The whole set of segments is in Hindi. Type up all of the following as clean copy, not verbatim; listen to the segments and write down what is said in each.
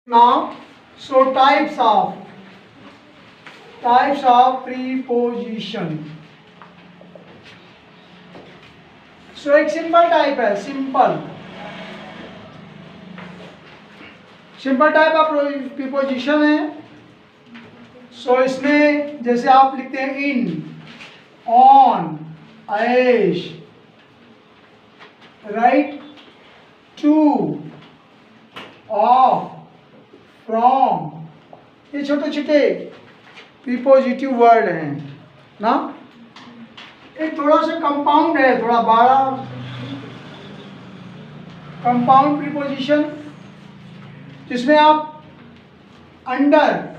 Now, so types of preposition. So एक सिंपल टाइप है, सिंपल टाइप ऑफ प्रीपोजिशन है. सो इसमें जैसे आप लिखते हैं in, on, as, right, to, of, from, ये छोटे छोटे प्रीपोजिटिव वर्ड हैं ना. एक थोड़ा सा कंपाउंड है, थोड़ा बड़ा कंपाउंड प्रीपोजिशन, जिसमें आप अंडर,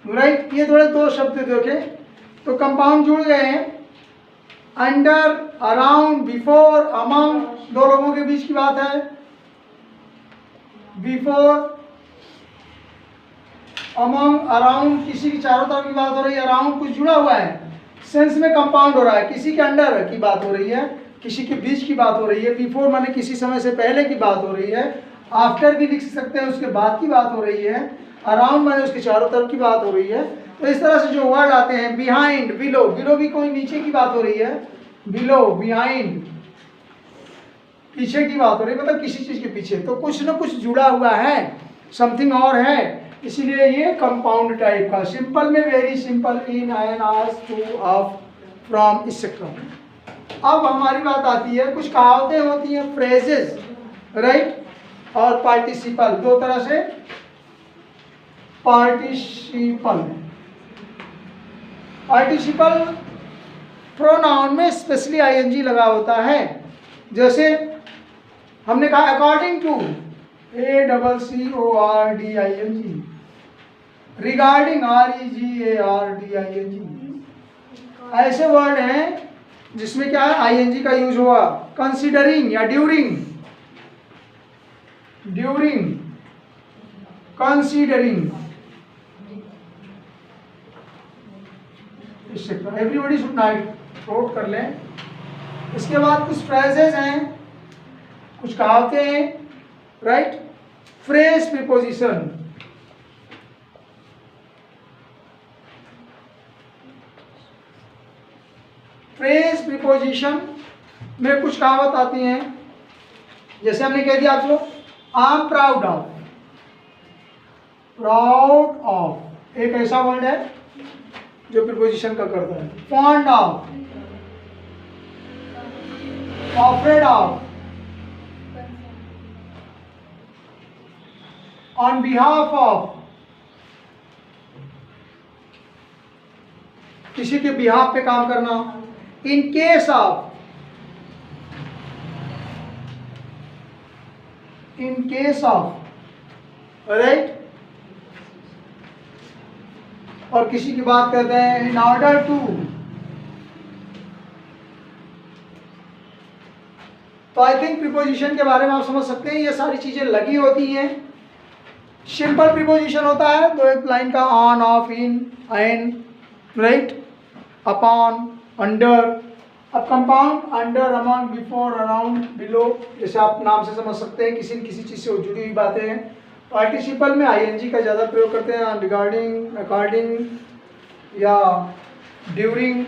राइट, ये थोड़े दो शब्द देखे तो कंपाउंड जुड़ गए हैं. अंडर, अराउंड, बिफोर, अमंग, दो लोगों के बीच की बात है. बिफोर, अमंग, अराउंड, किसी की चारों तरफ की बात हो रही है. अराउंड कुछ जुड़ा हुआ है, सेंस में कंपाउंड हो रहा है. किसी के अंडर की बात हो रही है, किसी के बीच की बात हो रही है. बिफोर माने किसी समय से पहले की बात हो रही है. आफ्टर भी लिख सकते हैं, उसके बाद की बात हो रही है. अराउंड माने उसके चारों तरफ की बात हो रही है. तो इस तरह से जो वर्ड आते हैं, बिहाइंड, बिलो, बिलो भी कोई नीचे की बात हो रही है. बिलो, बिहाइंड, पीछे की बात हो रही है, मतलब किसी चीज के पीछे. तो कुछ ना कुछ जुड़ा हुआ है, समथिंग और है, इसीलिए ये कंपाउंड टाइप का. सिंपल में very simple, in, an, as, to, of, from, etcetera. अब हमारी बात आती है, कुछ कहावतें होती हैं, फ्रेजेस, राइट, और पार्टिसिपल. दो तरह से पार्टिसिपल प्रोनाउन में स्पेशली आईएनजी लगा होता है. जैसे हमने कहा according to, ACCORDING, regarding, REGARDING. ऐसे वर्ड हैं जिसमें क्या है, आईएनजी का यूज हुआ. कंसिडरिंग या during, considering, everybody should note कर लें. इसके बाद कुछ फ्रेजेस हैं, कुछ कहावतें हैं, right. Phrase preposition, phrase preposition में कुछ कहावत आती हैं. जैसे हमने कह दिया आप लोग, आई एम प्राउड ऑफ, एक ऐसा वर्ड है जो प्रीपोजिशन का करता है. Fond of, afraid of, on behalf of, किसी के बिहाफ पे काम करना. In case of, right. और किसी की बात करते हैं, इन ऑर्डर टू. तो आई थिंक प्रीपोजिशन के बारे में आप समझ सकते हैं, ये सारी चीजें लगी होती हैं. सिंपल प्रीपोजिशन होता है दो एक लाइन का, on, off, in, an, right, upon, under. अब compound, under, among, before, around, below, जैसे आप नाम से समझ सकते हैं, किसी न किसी चीज से जुड़ी हुई बातें हैं. पार्टिसिपल में आईएनजी का ज़्यादा प्रयोग करते हैं, रिगार्डिंग, अकॉर्डिंग या ड्यूरिंग.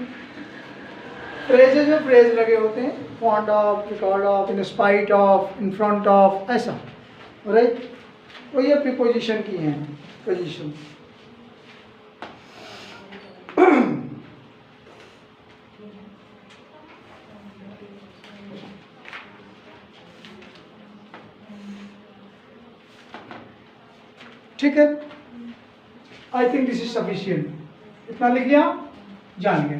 फ्रेजेज में फ्रेज लगे होते हैं, fond of, record of, in spite of, in front of, ऐसा, राइट. तो ये प्रीपोजिशन की हैं पोजीशन. ठीक है, I think this is sufficient. इतना लिख लिया, जान गए.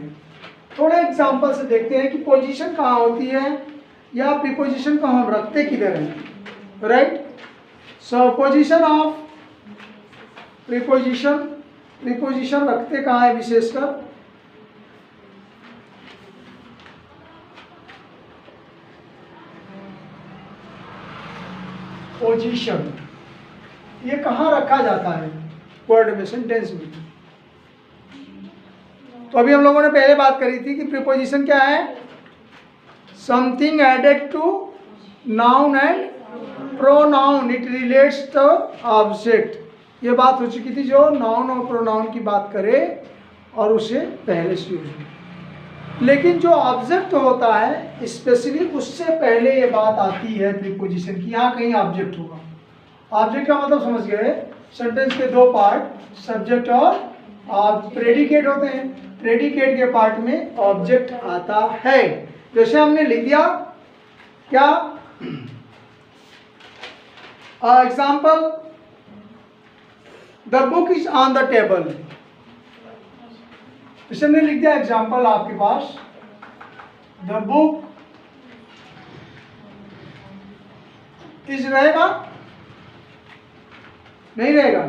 थोड़े एग्जाम्पल से देखते हैं कि पोजीशन कहाँ होती है या प्रीपोजिशन को हम रखते किधर हैं, right. So position of preposition रखते कहाँ है विशेषकर, पोजीशन ये कहाँ रखा जाता है वर्ड में, सेंटेंस में. तो अभी हम लोगों ने पहले बात करी थी कि प्रीपोजिशन क्या है, something added to noun and pronoun it relates to object, ये बात हो चुकी थी जो नाउन और प्रोनाउन की बात करे और उसे पहले से यूज हो। लेकिन जो ऑब्जेक्ट होता है स्पेशली उससे पहले ये बात आती है प्रीपोजिशन की, यहाँ कहीं ऑब्जेक्ट होगा। ऑब्जेक्ट का मतलब समझ गए, सेंटेंस के दो पार्ट सब्जेक्ट और प्रेडिकेट होते हैं। प्रेडिकेट के पार्ट में ऑब्जेक्ट आता है। जैसे हमने लिख दिया क्या, example the book is on the table. जैसे हमने लिख दिया एग्जाम्पल आपके पास, द बुक इज रहेगा, नहीं रहेगा,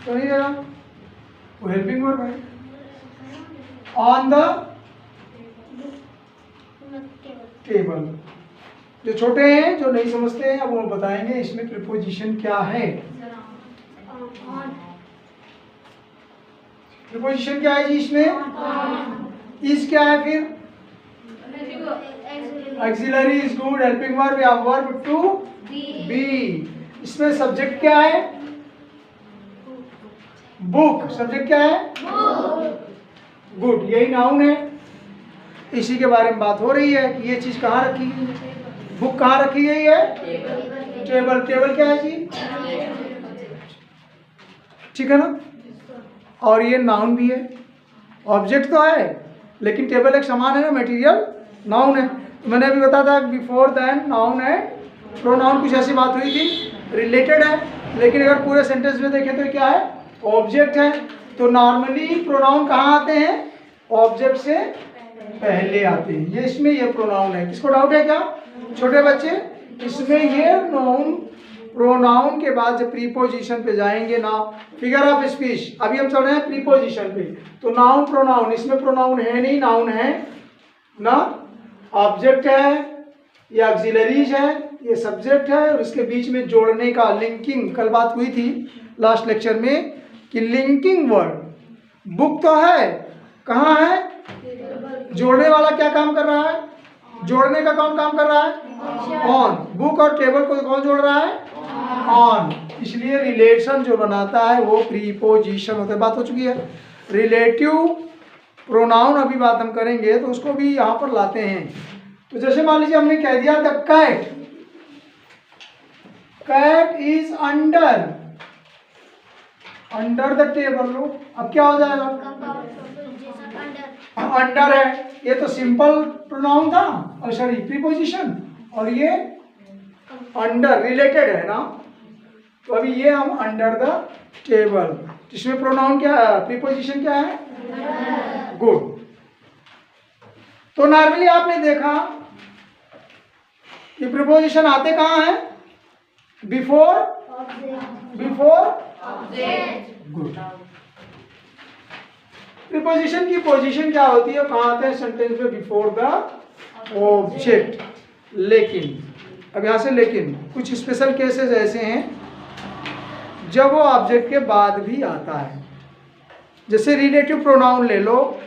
तो नहीं रहेगा, वो हेल्पिंग वर्ब है। ऑन द टेबल, जो छोटे हैं जो नहीं समझते हैं अब वो बताएंगे इसमें प्रीपोजिशन क्या है। प्रीपोजिशन क्या है जी इसमें, इज क्या है, फिर auxiliary is good, helping verb या वर्ब टू बी। इसमें सब्जेक्ट क्या है, बुक, सब्जेक्ट क्या है, गुड, यही नाउन है। इसी के बारे में बात हो रही है कि ये चीज कहाँ रखी गई है, बुक कहाँ रखी गई है, टेबल। टेबल क्या है जी, ठीक है ना, और ये नाउन भी है। ऑब्जेक्ट तो है लेकिन टेबल एक समान है ना, मटेरियल नाउन है। तो मैंने अभी बताया था बिफोर देन नाउन है, प्रोनाउन कुछ ऐसी बात हुई थी, रिलेटेड है। लेकिन अगर पूरे सेंटेंस में देखें तो क्या है, ऑब्जेक्ट है। तो नॉर्मली प्रोनाउन कहाँ आते हैं, ऑब्जेक्ट से पहले आते हैं। ये इसमें ये प्रोनाउन है, किसको डाउट है क्या छोटे बच्चे, इसमें ये नाउन प्रोनाउन के बाद जब प्रीपोजिशन पे जाएंगे ना, फिगर ऑफ स्पीच, अभी हम चल रहे हैं प्रीपोजिशन पे। तो नाउन प्रोनाउन, इसमें प्रोनाउन है नहीं, नाउन है ना, ऑब्जेक्ट है, ये ऑक्सिलरीज है, ये सब्जेक्ट है, और इसके बीच में जोड़ने का लिंकिंग, कल बात हुई थी लास्ट लेक्चर में कि लिंकिंग वर्ड बुक तो है, कहाँ है, जोड़ने वाला क्या काम कर रहा है, जोड़ने का कौन काम कर रहा है, ऑन। बुक और टेबल को कौन जोड़ रहा है, ऑन। इसलिए रिलेशन जो बनाता है वो प्रीपोजिशन होता है। बात हो चुकी है। रिलेटिव प्रोनाउन अभी बात हम करेंगे तो उसको भी यहाँ पर लाते हैं। तो जैसे मान लीजिए हमने कह दिया the cat, cat is under, under the table. लो अब क्या हो जाएगा, अंडर है, ये तो सिंपल प्रोनाउन था, और सॉरी प्रीपोजिशन, और ये अंडर रिलेटेड है ना, तो अभी ये हम अंडर द टेबल, जिसमें प्रोनाउन क्या है, प्रीपोजिशन क्या है, गुड। तो नॉर्मली आपने देखा कि प्रीपोजिशन आते कहाँ हैं, बिफोर, बिफोर गुड। प्रीपोजिशन की पोजीशन क्या होती है, कहाँ आते हैं सेंटेंस में, बिफोर द ऑब्जेक्ट। लेकिन अब यहाँ से लेकिन कुछ स्पेशल केसेस ऐसे हैं जब वो ऑब्जेक्ट के बाद भी आता है। जैसे रिलेटिव प्रोनाउन ले लो,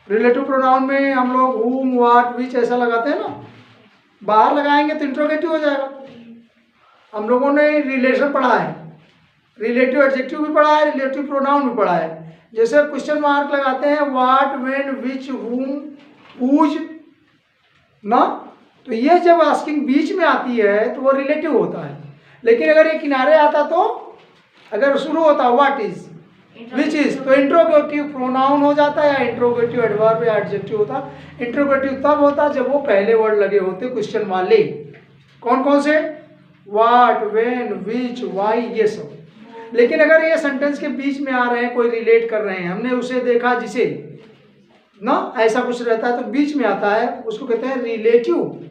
रिलेटिव प्रोनाउन में हम लोग whom, what, which ऐसा लगाते हैं ना, बाहर लगाएंगे तो इंट्रोगेटिव हो जाएगा। हम लोगों ने रिलेशन पढ़ा है, रिलेटिव एडजेक्टिव भी पढ़ा है, रिलेटिव प्रोनाउन भी पढ़ा है। जैसे क्वेश्चन मार्क लगाते हैं what, when, which, whom, whose ना, तो ये जब आस्किंग बीच में आती है तो वो रिलेटिव होता है। लेकिन अगर ये किनारे आता तो, अगर शुरू होता व्हाट इज, विच इज, तो इंट्रोगेटिव प्रोनाउन हो जाता है, या इंट्रोगेटिव एडवर्ब या एडजेक्टिव होता। इंट्रोगेटिव तब होता जब वो पहले वर्ड लगे होते क्वेश्चन वाले। कौन कौन से, व्हाट, व्हेन, विच, व्हाई, ये सब। लेकिन अगर ये सेंटेंस के बीच में आ रहे हैं, कोई रिलेट कर रहे हैं, हमने उसे देखा जिसे ना, ऐसा कुछ रहता है तो बीच में आता है, उसको कहते हैं रिलेटिव।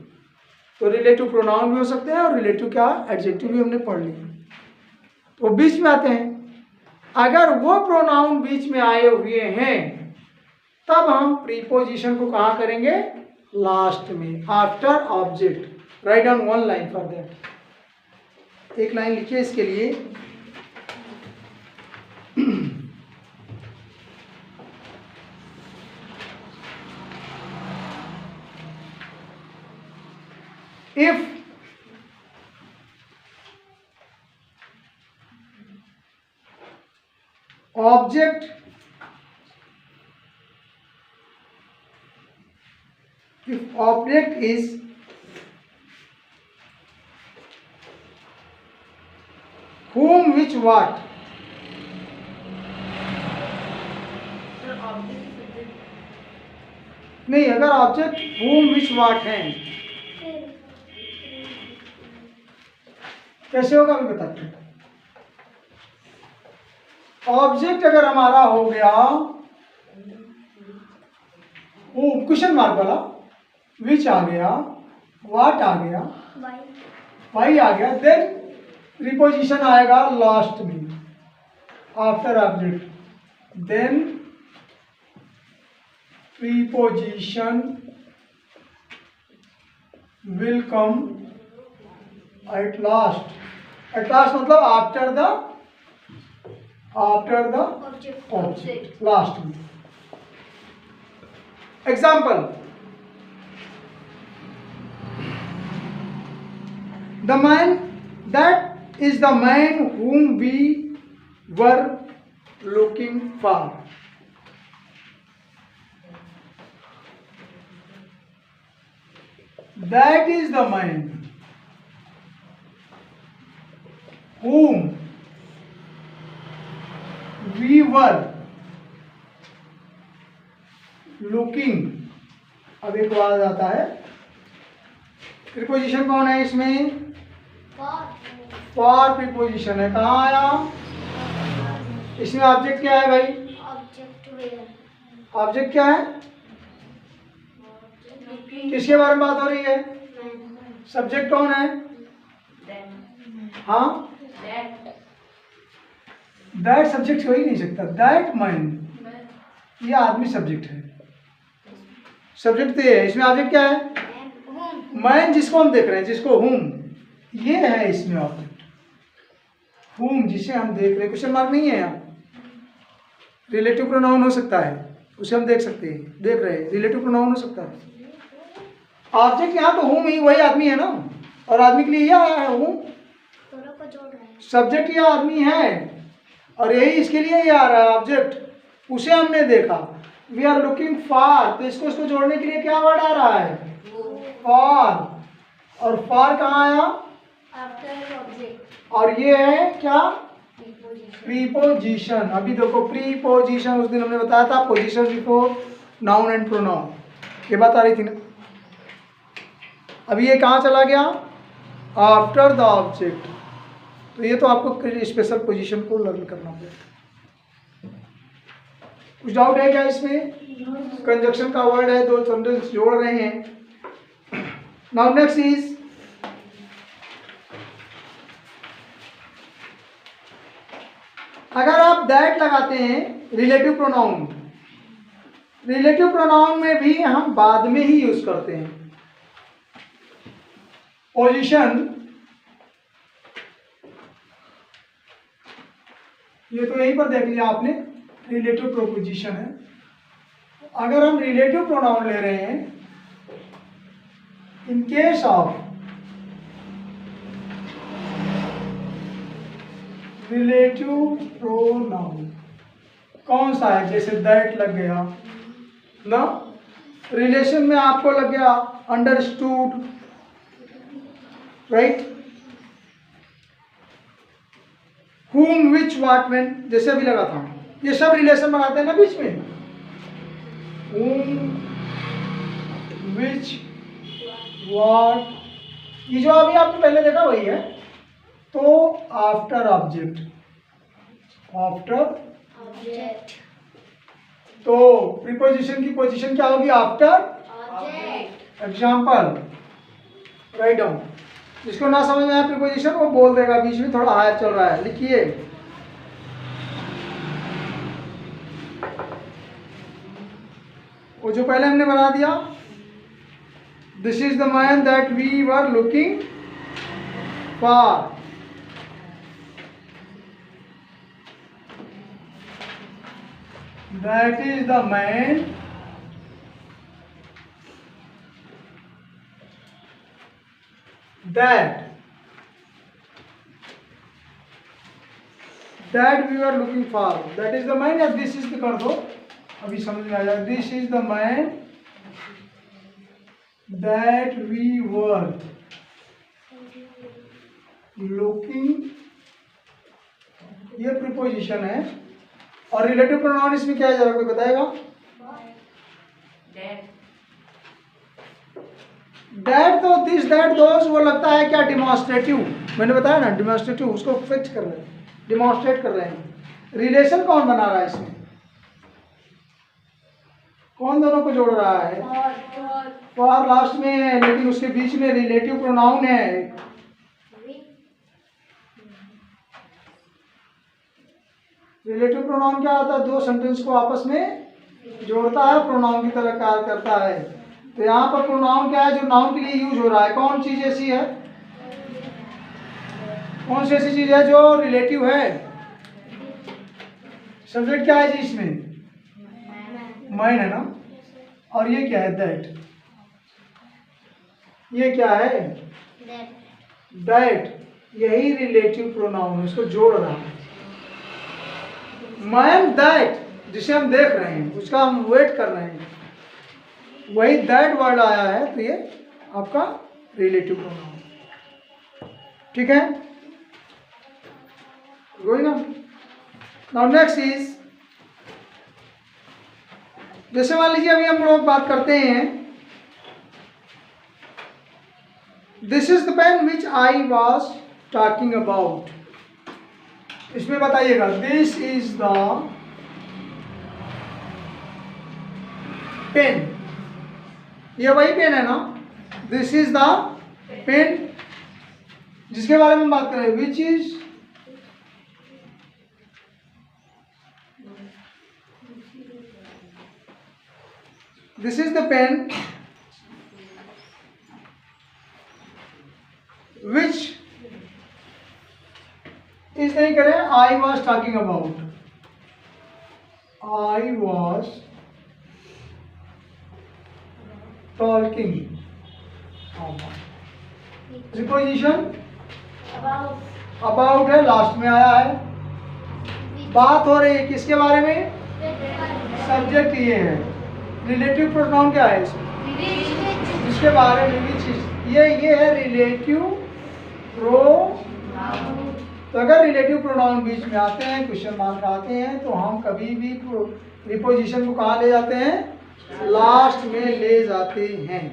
तो रिलेटिव प्रोनाउन भी हो सकते हैं और रिलेटिव क्या एडजेक्टिव भी हमने पढ़ लिया, तो बीच में आते हैं। अगर वो प्रोनाउन बीच में आए हुए हैं तब हम प्रीपोजिशन को कहाँ करेंगे, लास्ट में, after object. Write down one line for that, एक लाइन लिखिए इसके लिए। If object if object is whom which what नहीं, अगर ऑब्जेक्ट whom which what है कैसे होगा अभी बताते हैं। ऑब्जेक्ट अगर हमारा हो गया क्वेश्चन मार्क वाला, विच आ गया, वाट आ गया, वाई आ गया, देन प्रीपोजिशन आएगा लास्ट में after object, then preposition will come at last. At last मतलब आफ्टर द ऑब्जेक्ट, लास्ट में। Example, the man, that is the man whom we were looking for. That is the man whom we were looking। अब एक बात आता है, प्रीपोजिशन कौन है इसमें? फॉर प्रीपोजिशन है। कहाँ आया? इसमें ऑब्जेक्ट क्या है भाई? ऑब्जेक्ट क्या है? किसके बारे में बात हो रही है? सब्जेक्ट कौन है? हाँ, दैट सब्जेक्ट हो ही नहीं सकता। दैट मैन, ये आदमी सब्जेक्ट है, सब्जेक्ट तो ये है। इसमें ऑब्जेक्ट क्या है? मैन, जिसको हम देख रहे हैं, जिसको हुम, ये है इसमें ऑब्जेक्ट। हुम जिसे हम देख रहे हैं, क्वेश्चन मार्क नहीं है यहाँ, रिलेटिव प्रोनाउन हो सकता है, उसे हम देख सकते हैं, देख रहे हैं, रिलेटिव प्रोनाउन हो सकता है। ऑब्जेक्ट यहाँ तो हुम ही, वही आदमी है ना, और आदमी के लिए ये आया है हुम, सब्जेक्ट ये आदमी है और यही इसके लिए ये आ रहा है ऑब्जेक्ट, उसे हमने देखा। वी आर लुकिंग फॉर, तो इसको जोड़ने के लिए क्या वर्ड आ रहा है? फॉर। और फॉर कहाँ आया? After object. और ये है क्या? प्रीपोजिशन। अभी देखो प्रीपोजिशन उस दिन हमने बताया था, position before noun and pronoun, ये बात आ रही थी ना। अभी ये कहाँ चला गया? After the object. तो ये तो आपको स्पेशल पोजीशन को लर्न करना पड़ेगा। कुछ डाउट है क्या इसमें? कंजक्शन का वर्ड है, दो सेंटेंस जोड़ रहे हैं। नाउ नेक्स्ट इज अगर आप दैट लगाते हैं रिलेटिव प्रोनाउन, रिलेटिव प्रोनाउन में भी हम बाद में ही यूज करते हैं। पोजीशन, ये तो यहीं पर देख लिया आपने, रिलेटिव प्रोपोजिशन है। अगर हम रिलेटिव प्रोनाउन ले रहे हैं, in case of relative pronoun कौन सा है? जैसे दैट लग गया ना, रिलेशन में आपको लग गया understood, right. whom, which, what, when, जैसे अभी लगा था, ये सब रिलेशन बनाते हैं ना बीच में। whom, which, what, ये जो अभी आपने पहले देखा वही है। तो आफ्टर ऑब्जेक्ट, आफ्टर ऑब्जेक्ट, तो प्रीपोजिशन की पोजीशन क्या होगी? After object. Example write down, जिसको ना समझ में आया प्रीपोजिशन वो बोल देगा, बीच में थोड़ा हायर चल रहा है, लिखिए। वो जो पहले हमने बना दिया, this is the man that we were looking for. That is the man that that we are looking for, that is the man, या दिस इज द कर दो, अभी समझ में आ जाए। This is the man that we were looking, ये प्रीपोजिशन है। और रिलेटिव प्रोनाउन इसमें क्या है, जरा कोई बताएगा? दैट तो दिस दैट दोस वो लगता है क्या डिमॉन्स्ट्रेटिव, मैंने बताया ना डिमॉन्स्ट्रेटिव, उसको फिक्स कर रहे हैं, डिमॉन्स्ट्रेट कर रहे हैं। रिलेशन कौन बना रहा है इसमें, कौन दोनों को जोड़ रहा है? फॉर लास्ट में है, लेकिन उसके बीच में रिलेटिव प्रोनाउन है। रिलेटिव प्रोनाउन क्या होता है? दो सेंटेंस को आपस में जोड़ता है, प्रोनाउन की तरह कार्य करता है। तो यहाँ पर प्रोनाउन क्या है जो नाउन के लिए यूज हो रहा है? कौन चीज ऐसी है, कौन सी ऐसी चीज है जो रिलेटिव है? सब्जेक्ट क्या है जी इसमें? मैन है ना। और ये क्या है? दैट। ये क्या है? दैट। यही रिलेटिव प्रोनाउन है, उसको जोड़ रहा है। मैन दैट जिसे हम देख रहे हैं, उसका हम वेट कर रहे हैं, वही दैट वर्ड आया है, तो ये आपका रिलेटिव प्रोनाउन। ठीक है, going on. Now next is, जैसे मान लीजिए अभी हम लोग बात करते हैं, this is the pen which I was talking about. इसमें बताइएगा, दिस इज द पेन, ये वही पेन है ना? दिस इज द पेन जिसके बारे में बात करें, which is this is the pen which is नहीं करें, I was talking about, I was talking preposition about है, लास्ट में आया है। बात हो रही है किसके बारे में? सब्जेक्ट ये है। रिलेटिव प्रोनाउन क्या है इसमें? जिसके बारे में भी चीज, ये है रिलेटिव प्रोनाउन। तो अगर रिलेटिव प्रोनाउन बीच में आते हैं, क्वेश्चन मार्क आते हैं, तो हम कभी भी प्रीपोजिशन को कहाँ ले जाते हैं? लास्ट में ले जाते हैं।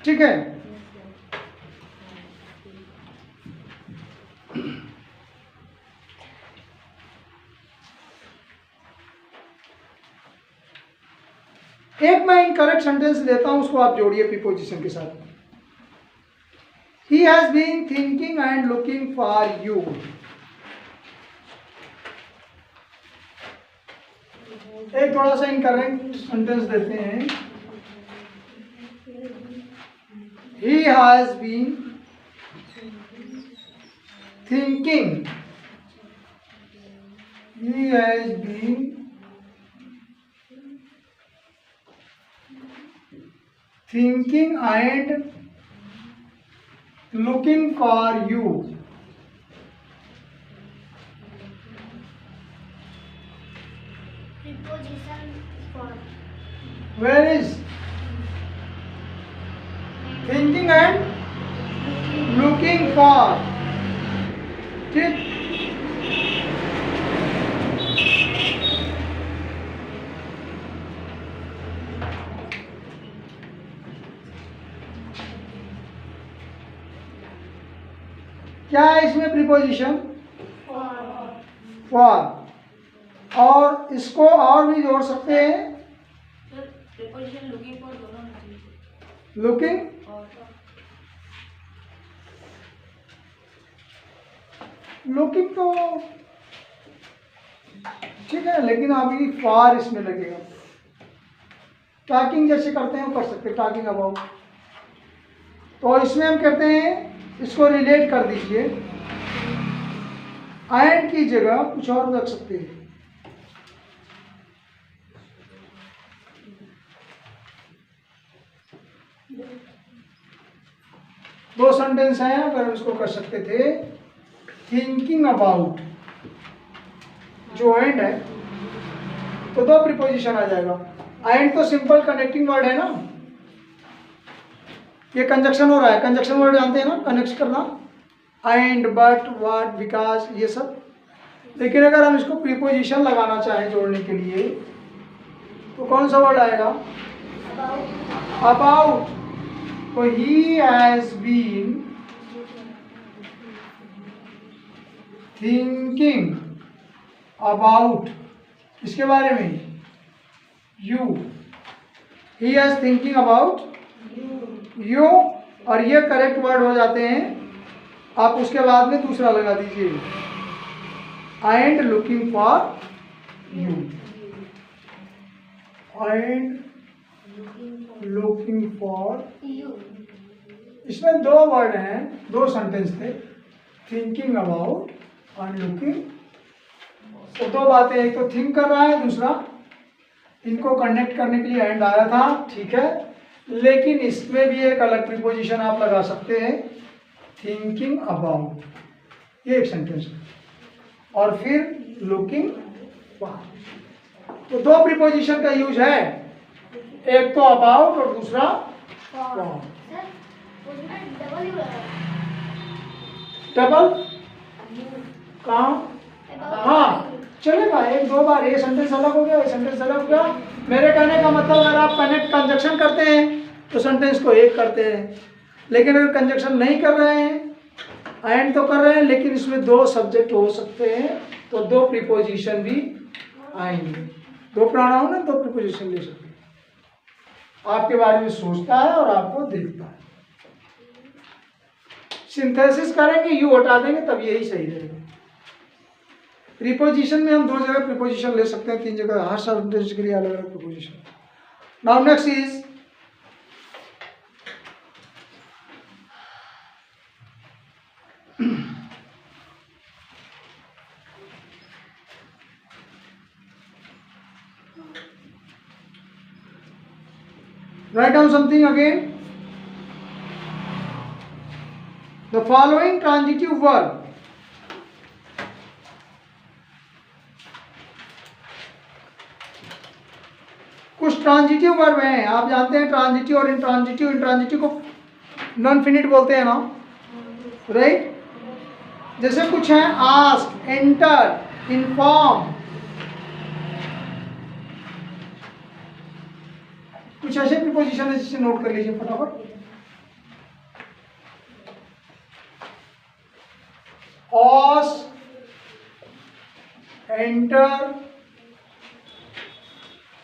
ठीक है, एक मैं इनकरेक्ट सेंटेंस देता हूं, उसको आप जोड़िए प्रीपोजिशन के साथ। He has been thinking and looking for you. एक थोड़ा सा इनकरेक्ट सेंटेंस देते हैं, He has been thinking. He has been thinking and looking for you. Preposition for. Where is thinking and looking for? ठीक, क्या है इसमें प्रीपोजिशन? फॉर। और इसको और भी जोड़ सकते हैं, प्रीपोजिशन लुकिंग फॉर दोनों में। लुकिंग लुकिंग तो ठीक है, लेकिन अभी फॉर इसमें लगेगा। टॉकिंग जैसे करते हैं वो कर सकते हैं, टॉकिंग अबाउट। तो इसमें हम कहते हैं, इसको रिलेट कर दीजिए, एंड की जगह कुछ और रख सकते हैं। दो सेंटेंस हैं, अगर उसको कर सकते थे, थिंकिंग अबाउट जो एंड है, तो दो प्रीपोजिशन आ जाएगा। एंड तो सिंपल कनेक्टिंग वर्ड है ना, ये कंजक्शन हो रहा है, कंजक्शन वर्ड जानते हैं ना, कनेक्ट करना, एंड, बट, व्हाट, बिकॉज, ये सब। लेकिन अगर हम इसको प्रीपोजिशन लगाना चाहें जोड़ने के लिए, तो कौन सा वर्ड आएगा? अबाउट। तो he has been thinking about, इसके बारे में, you. He has thinking about you, और ये करेक्ट वर्ड हो जाते हैं। आप उसके बाद में दूसरा लगा दीजिए, and looking for you, and looking for. इसमें दो वर्ड हैं, दो सेंटेंस थे, थिंकिंग अबाउट एंड लुकिंग। तो दो बातें, एक तो थिंक कर रहा है, दूसरा इनको कनेक्ट करने के लिए एंड आया था, ठीक है। लेकिन इसमें भी एक अलग प्रीपोजिशन आप लगा सकते हैं, थिंकिंग अबाउट, ये एक सेंटेंस है, और फिर लुकिंग फॉर। तो दो प्रीपोजिशन का यूज है, एक तो अबाउट और दूसरा फॉर। डबल कहाँ? हाँ चलेगा, एक दो बार, ये सेंटेंस अलग हो गया, ये सेंटेंस अलग हो गया। मेरे कहने का मतलब, अगर आप कनेक्ट कंजक्शन करते हैं तो सेंटेंस को एक करते हैं, लेकिन अगर कंजक्शन नहीं कर रहे हैं, एंड तो कर रहे हैं, लेकिन इसमें दो सब्जेक्ट हो सकते हैं, तो दो प्रीपोजिशन भी आएंगे। दो प्रोनाउन है, दो प्रीपोजिशन ले सकते हैं। आपके बारे में सोचता है और आपको देखता है। सिंथेसिस करेंगे, यू हटा देंगे, तब यही सही रहेगा। प्रीपोजिशन में हम दो जगह प्रीपोजिशन ले सकते हैं, तीन जगह, हर सेंटेंस के लिए अलग अलग preposition. Now next is write down something again. The following transitive verb कुछ ट्रांजिटिव वर्ब हैं, आप जानते हैं ट्रांजिटिव और इंट्रांजिटिव। इंट्रांजिटिव को नॉन फिनिट बोलते हैं ना, राइट। जैसे कुछ हैं, आस्क, एंटर, इन्फॉर्म, कुछ ऐसे प्रीपोजिशन है जिसे नोट कर लीजिए फटाफट। आस्क, एंटर,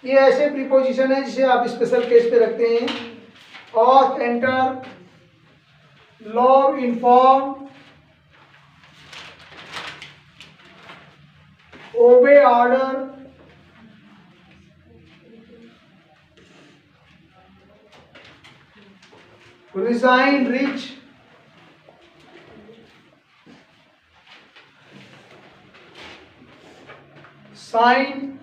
ये ऐसे प्रीपोजिशन है जिसे आप स्पेशल केस पे रखते हैं। Ask, enter, love, inform, obey, order, resign, reach, sign,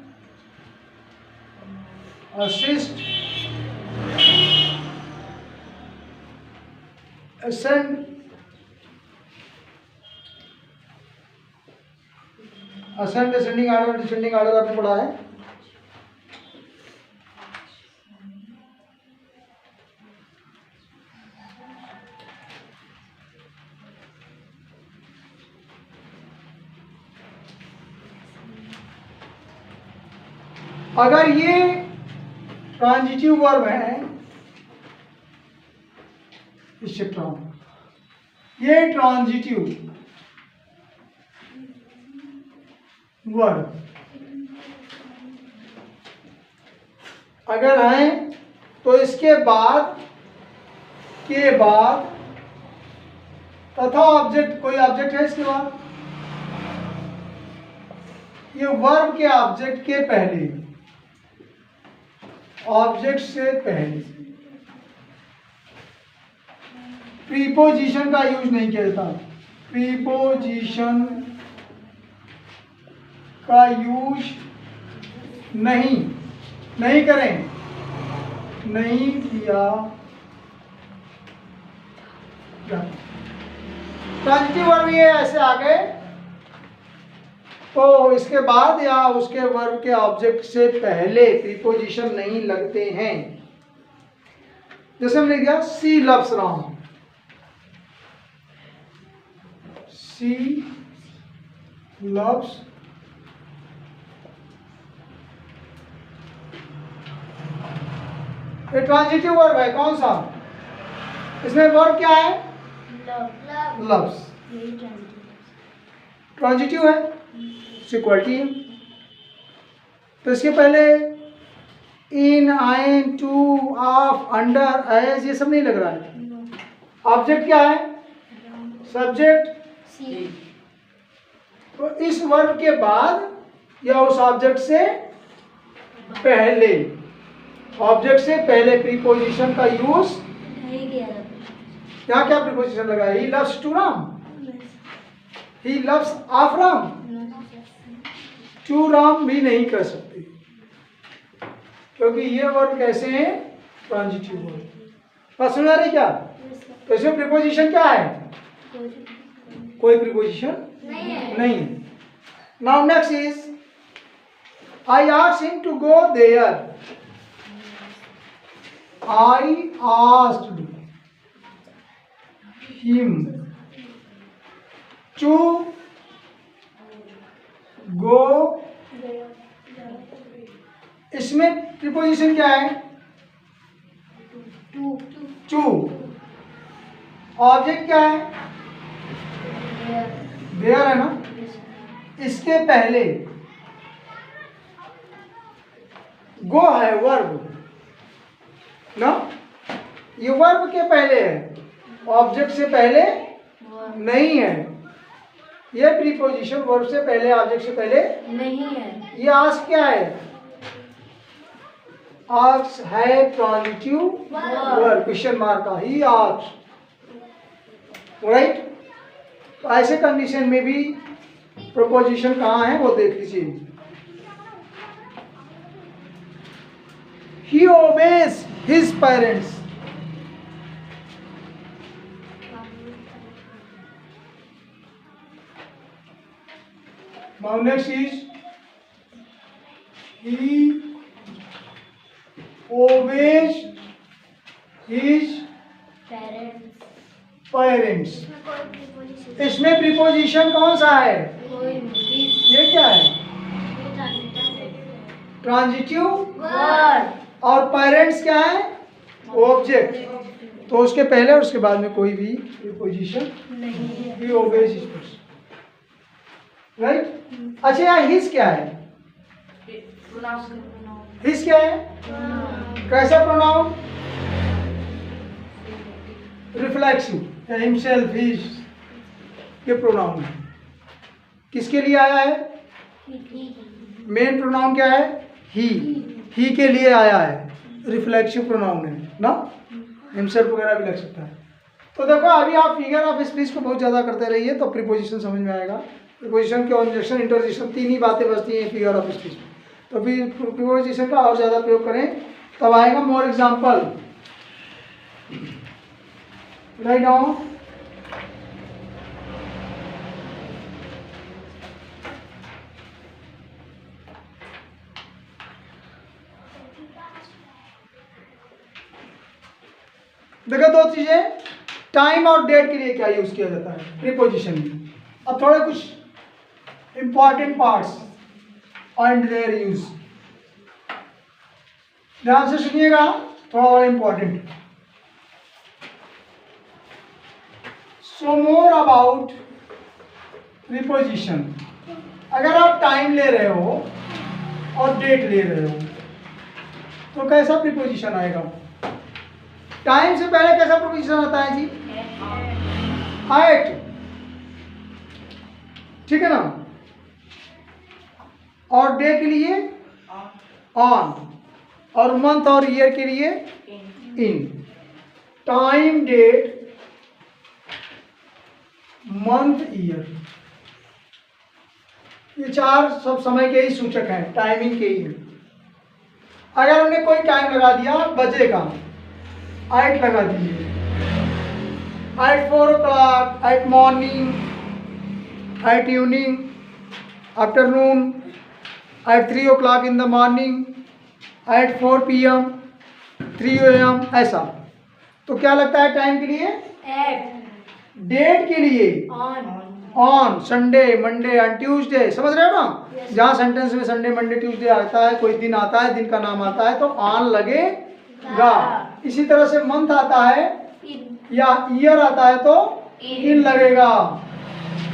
assist, ascend, ascending order, descending order आपने पढ़ा है। अगर ये ट्रांजिटिव वर्ब है, इससे ये ट्रांजिटिव वर्ब अगर है, तो इसके बाद तथा ऑब्जेक्ट, कोई ऑब्जेक्ट है इसके बाद, ये वर्ब के ऑब्जेक्ट के पहले, ऑब्जेक्ट से पहले प्रीपोजिशन का यूज नहीं किया जाता। प्रीपोजिशन का यूज नहीं करें, नहीं किया जाता। ट्रांजिटिव वर्ब ये ऐसे आ गए, तो इसके बाद या उसके वर्ब के ऑब्जेक्ट से पहले प्रीपोजिशन नहीं लगते हैं। जैसे हमने किया सी लव्स राम, सी लव्स ये ट्रांजिटिव वर्ब है, कौन सा? इसमें वर्ब क्या है? लव्स। ट्रांजिटिव है, सिक्वलिटी है। तो इसके पहले इन, आइन, टू, ऑफ, अंडर, एज ये सब नहीं लग रहा है। ऑब्जेक्ट क्या है? सब्जेक्ट। तो इस वर्ब के बाद या उस ऑब्जेक्ट से पहले, ऑब्जेक्ट से पहले प्रीपोजिशन का यूज क्या क्या प्रीपोजिशन लगा है? He loves to Ram, he loves of Ram, to Ram भी नहीं कर सकते क्योंकि ये वर्ब कैसे हैं? Transitive verb. बात समझ आ रही क्या? तो इसमें प्रीपोजिशन क्या है? कोई प्रीपोजिशन नहीं। Now next is I asked him to go there, I asked him to go। इसमें प्रीपोजिशन क्या है? टू। ऑब्जेक्ट क्या है? देयर है ना। इसके पहले गो है वर्ब ना, ये वर्ब के पहले है, ऑब्जेक्ट से पहले नहीं है। ये प्रीपोजिशन वर्ब से पहले, ऑब्जेक्ट से पहले नहीं है। ये आस्क क्या है? आस्क है ट्रांजिटिव वर्ब, क्वेश्चन मार्क का, ही आस्क, राइट। तो ऐसे कंडीशन में भी प्रीपोजिशन कहाँ है वो देख लीजिए। He obeys his parents। Now next is he obeys his parents। इसमें प्रीपोजिशन कौन सा है? ये क्या है? Transitive verb. और पेरेंट्स क्या है? ऑब्जेक्ट। तो उसके पहले और उसके बाद में कोई भी प्रीपोजिशन नहीं है। ही ओबेज हिज पर्सन, राइट। अच्छा यहाँ हिज क्या है? हिज क्या है? कैसा प्रोनाउन? रिफ्लेक्सिव, हिमसेल्फ, हिज, ये प्रोनाउन है। किसके लिए आया है? मेन प्रोनाउन क्या है? ही के लिए आया है, रिफ्लेक्सिव प्रोनाउन है ना, हिमसेल्फ वगैरह भी लग सकता है। तो देखो अभी आप फिगर ऑफ स्पीच को बहुत ज़्यादा करते रहिए तो प्रीपोजिशन समझ में आएगा। प्रीपोजिशन, कंजंक्शन, इंटरजेक्शन, तीन ही बातें बचती हैं फिगर ऑफ स्पीच में। तो फिर प्रीपोजिशन का और ज़्यादा प्रयोग करें तब आएगा मोर एग्जाम्पल। Write down. देखो दो चीजें, टाइम और डेट के लिए क्या यूज किया जाता है प्रीपोजिशन में। अब थोड़े कुछ important parts and their use, ध्यान से सुनिएगा, थोड़ा और important. So more about preposition. अगर आप टाइम ले रहे हो और डेट ले रहे हो तो कैसा प्रीपोजिशन आएगा? टाइम से पहले कैसा प्रीपोजिशन आता है जी? एट, ठीक है ना। और डे के लिए ऑन, और मंथ और ईयर के लिए इन। टाइम, डेट, मंथ, ईयर, ये चार सब समय के ही सूचक हैं, टाइमिंग के ही हैं। अगर हमने कोई टाइम लगा दिया बजे का, 8 लगा दीजिए, 8 4 o'clock, 8 morning, 8 evening, afternoon, at 3 o'clock in the morning, at 4 PM, 3 AM, ऐसा। तो क्या लगता है टाइम के लिए? एट। डेट के लिए on Sunday, Monday and Tuesday, समझ रहे हो ना? Yes. जहाँ सेंटेंस में संडे, मंडे, ट्यूसडे आता है, कोई दिन आता है, दिन का नाम आता है, तो ऑन लगेगा। इसी तरह से मंथ आता है इन। या ईयर आता है तो In. इन लगेगा।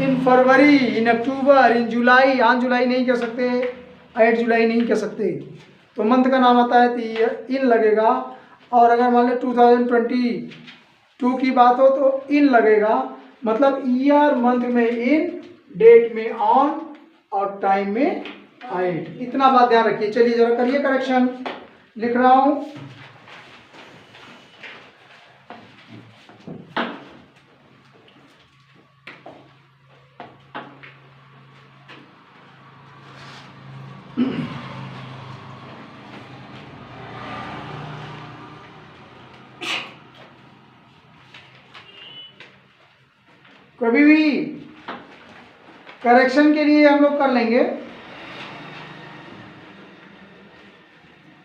इन फरवरी, इन अक्टूबर, इन जुलाई, ऑन जुलाई नहीं कह सकते, 8 जुलाई नहीं कह सकते, तो मंथ का नाम आता है तो इन लगेगा। और अगर मान लो 2022 की बात हो तो इन लगेगा। मतलब ईयर मंथ में इन, डेट में ऑन और टाइम में एट। इतना बात ध्यान रखिए। चलिए जरा करिए करेक्शन, लिख रहा हूं। कभी भी करेक्शन के लिए हम लोग कर लेंगे।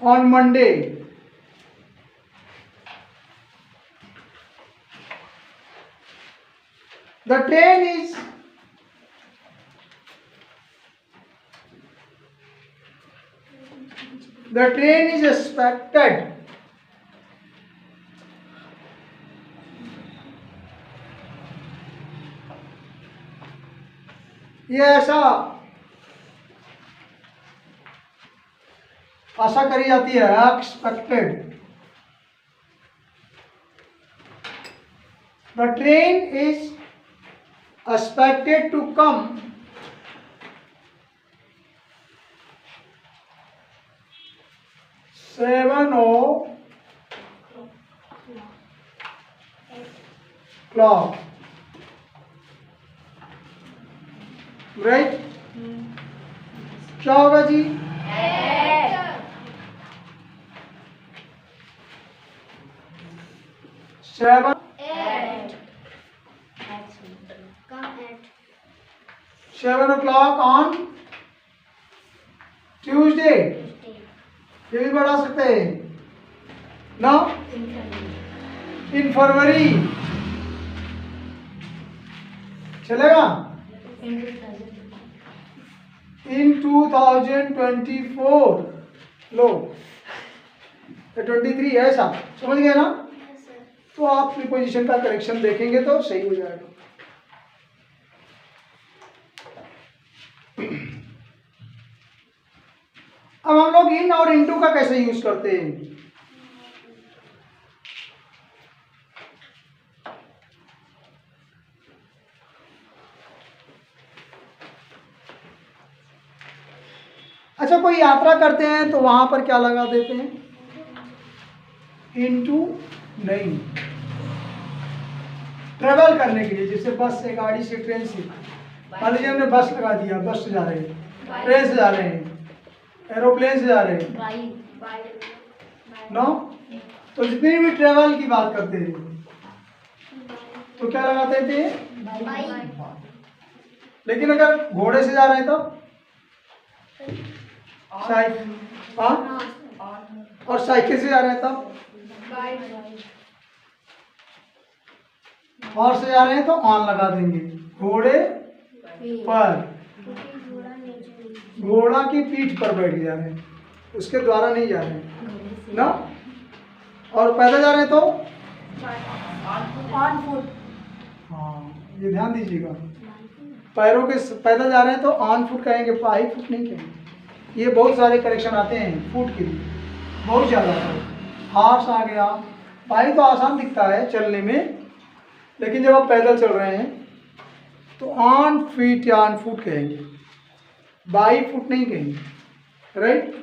On Monday, the train is expected ये ऐसा आशा करी जाती है, expected. The train is expected to come seven o'clock, right? क्या होगा जी? Seven 7 o'clock on Tuesday. ये भी बढ़ा सकते हैं ना? इन फरवरी चलेगा? इन 2024 लो 23 है, ऐसा समझ गए ना? तो आप प्रीपोजिशन का करेक्शन देखेंगे तो सही हो जाएगा। अब हम लोग इन और इनटू का कैसे यूज करते हैं? अच्छा, कोई यात्रा करते हैं तो वहां पर क्या लगा देते हैं? इनटू नहीं। ट्रेवल करने के लिए, जैसे बस से, गाड़ी से, ट्रेन से, मान लीजिए हमने बस लगा दिया, बस से जा रहे हैं, ट्रेन से जा रहे हैं, एरोप्लेन से जा रहे हैं, नो? तो जितनी भी ट्रेवल की बात करते हैं तो क्या लगाते थे? लेकिन अगर घोड़े से जा रहे हैं तो साइकिल, हाँ, और साइकिल से जा रहे हैं तब, और से जा रहे हैं तो ऑन लगा देंगे। घोड़े पर, घोड़ा की पीठ पर बैठ जा रहे हैं, उसके द्वारा नहीं जा रहे हैं ना? और पैदल जा रहे हैं तो ऑन फुट। हाँ, ये ध्यान दीजिएगा। पैरों के पैदल जा रहे हैं तो ऑन फुट कहेंगे, पाई फुट नहीं कहेंगे। ये बहुत सारे करेक्शन आते हैं फुट के लिए, बहुत ज़्यादा। हॉर्स आ गया, पाई तो आसान दिखता है चलने में, लेकिन जब आप पैदल चल रहे हैं तो ऑन फीट या ऑन फुट कहेंगे, बाई फुट नहीं कहेंगे, राइट?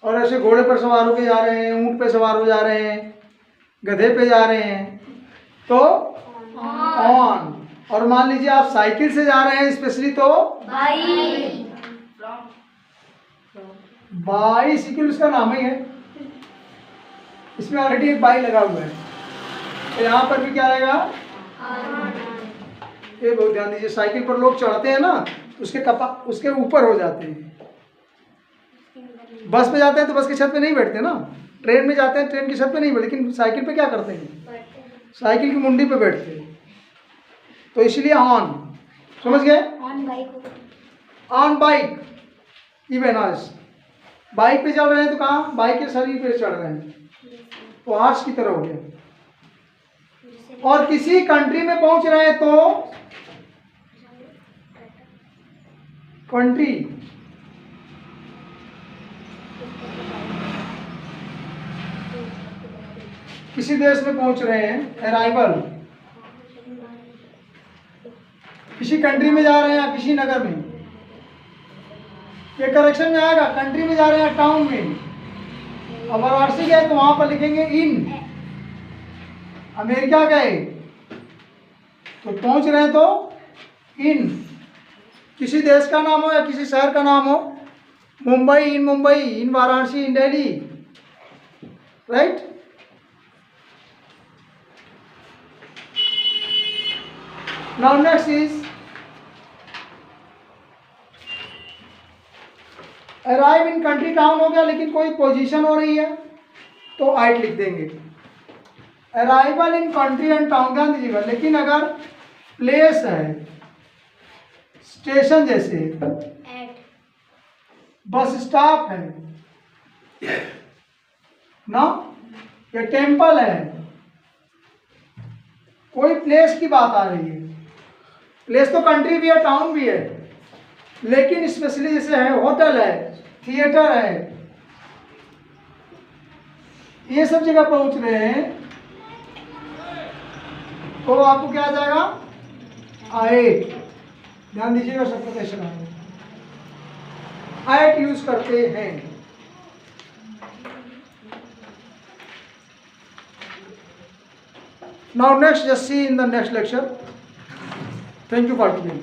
और ऐसे घोड़े पर सवार होकर जा रहे हैं, ऊंट पे सवार हो जा रहे हैं, गधे पे जा रहे हैं तो ऑन। और मान लीजिए आप साइकिल से जा रहे हैं स्पेशली तो बाईसाइकिल उसका नाम ही है, इसमें ऑलरेडी एक बाई लगा हुआ है, तो यहाँ पर भी क्या आएगा? ये बहुत ध्यान दीजिए, साइकिल पर लोग चढ़ते हैं ना उसके ऊपर हो जाते हैं। बस पे जाते हैं तो बस की छत पे नहीं बैठते ना, ट्रेन में जाते हैं ट्रेन की छत पे नहीं बैठते, लेकिन साइकिल पे क्या करते हैं, साइकिल की मुंडी पे बैठते हैं। तो इसलिए ऑन, समझ गए? ऑन बाइक इवन आज बाइक पे चल रहे हैं तो कहाँ, बाइक के शरीर पे चढ़ रहे हैं, तो आर्च की तरह हो गया। और किसी कंट्री में पहुंच रहे हैं तो कंट्री, किसी देश में पहुंच रहे हैं, अराइवल। किसी कंट्री में जा रहे हैं या किसी नगर में, ये करेक्शन में आएगा, कंट्री में जा रहे हैं टाउन में। अब वाराणसी गए तो वहां पर लिखेंगे इन, अमेरिका गए तो पहुंच रहे हैं तो इन, किसी देश का नाम हो या किसी शहर का नाम हो, Mumbai, in Varanasi, in Delhi, right. Now next is arrive in country, town हो गया, लेकिन कोई पोजीशन हो रही है तो आइट लिख देंगे। Arrival in country and town, ध्यान दीजिएगा, लेकिन अगर प्लेस है, स्टेशन जैसे बस स्टॉप है ना, या टेम्पल है, कोई प्लेस की बात आ रही है, प्लेस तो कंट्री भी है टाउन भी है, लेकिन स्पेशली जैसे है होटल है, थिएटर है, ये सब जगह पहुंच रहे हैं तो आपको क्या आ जाएगा, आइट। ध्यान दीजिएगा सबको कैसे आइट यूज करते हैं। Now next, just see in the next lecture. Thank you for today.